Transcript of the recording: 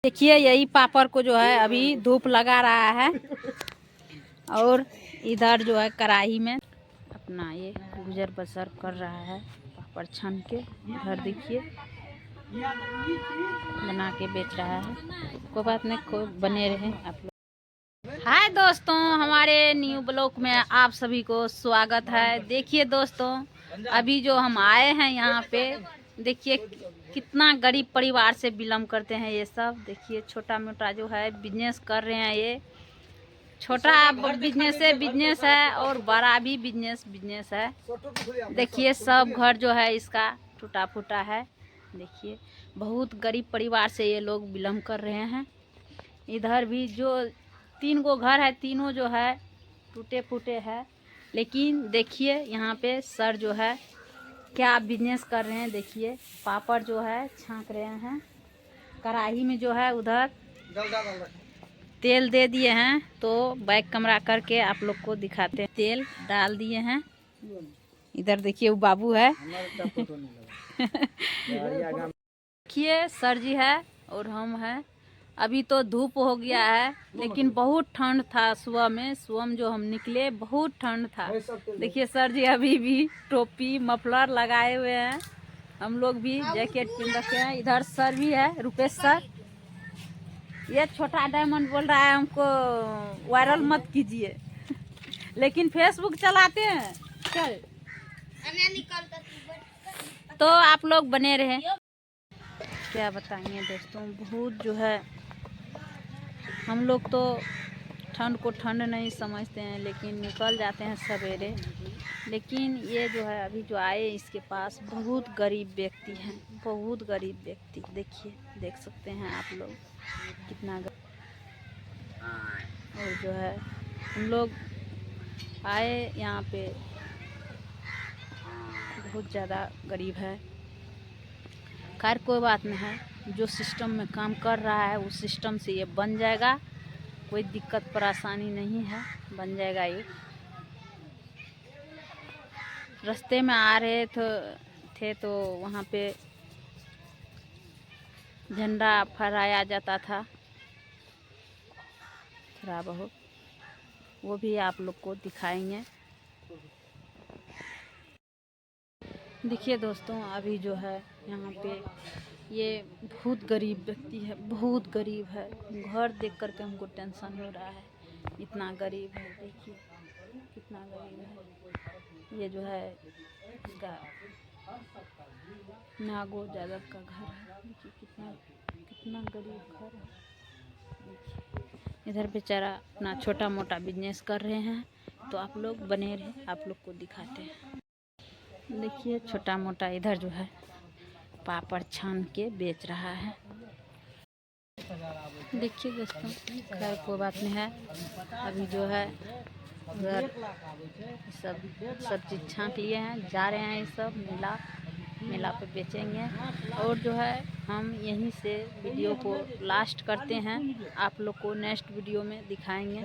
देखिए यही पापड़ को जो है अभी धूप लगा रहा है और इधर जो है कढ़ाई में अपना ये गुजर बसर कर रहा है पापड़ छान के। इधर देखिए बना के बेच रहा है। कोई बात नहीं, कोई बने रहे आप लोग। हाय दोस्तों, हमारे न्यू ब्लॉग में आप सभी को स्वागत है। देखिए दोस्तों, अभी जो हम आए हैं यहाँ पे, देखिए कितना गरीब परिवार से बिलोंग करते हैं ये सब। देखिए छोटा मोटा जो है बिजनेस कर रहे हैं। ये छोटा बिजनेस है और बड़ा भी बिजनेस है। देखिए सब घर जो है इसका टूटा फूटा है। देखिए बहुत गरीब परिवार से ये लोग बिलोंग कर रहे हैं। इधर भी जो 3 गो घर है, तीनों जो है टूटे फूटे है। लेकिन देखिए यहाँ पे सर जो है क्या बिजनेस कर रहे हैं। देखिए पापड़ जो है छांक रहे हैं कढ़ाई में, जो है उधर तेल दे दिए हैं। तो बैक कैमरा करके आप लोग को दिखाते हैं। तेल डाल दिए हैं। इधर देखिए वो बाबू है। देखिए सर जी है और हम हैं। अभी तो धूप हो गया है, लेकिन बहुत ठंड था। सुबह में जो हम निकले बहुत ठंड था। देखिए सर जी अभी भी टोपी मफलर लगाए हुए हैं। हम लोग भी जैकेट पहन रखे हैं। इधर सर भी है, रुपेश सर। ये छोटा डायमंड बोल रहा है हमको वायरल मत कीजिए, लेकिन फेसबुक चलाते हैं। चल तो आप लोग बने रहे। क्या बताएंगे दोस्तों, बहुत जो है हम लोग तो ठंड को ठंड नहीं समझते हैं, लेकिन निकल जाते हैं सवेरे। लेकिन ये जो है अभी जो आए इसके पास बहुत गरीब व्यक्ति हैं, बहुत गरीब व्यक्ति। देखिए देख सकते हैं आप लोग कितना और जो है हम लोग आए यहाँ पे बहुत ज़्यादा गरीब है। खैर कोई बात नहीं है, जो सिस्टम में काम कर रहा है उस सिस्टम से ये बन जाएगा। कोई दिक्कत परेशानी नहीं है, बन जाएगा ये। रास्ते में आ रहे थे तो वहाँ पे झंडा फहराया जाता था थोड़ा बहुत, वो भी आप लोग को दिखाएंगे। देखिए दोस्तों अभी जो है यहाँ पे ये बहुत गरीब व्यक्ति है, बहुत गरीब है। घर देख करके हमको टेंशन हो रहा है, इतना गरीब है। देखिए कितना गरीब है। ये जो है इसका नागो यादव का घर है। देखिए कितना कितना गरीब घर है। देखिए इधर बेचारा अपना छोटा मोटा बिजनेस कर रहे हैं। तो आप लोग बने रहे, आप लोग को दिखाते हैं। देखिए छोटा मोटा इधर जो है पापड़ छान के बेच रहा है। देखिए दोस्तों, खैर कोई बात नहीं है। अभी जो है उधर सब चीज़ छांक लिए हैं, जा रहे हैं। ये सब मेला पे बेचेंगे। और जो है हम यहीं से वीडियो को लास्ट करते हैं। आप लोग को नेक्स्ट वीडियो में दिखाएंगे।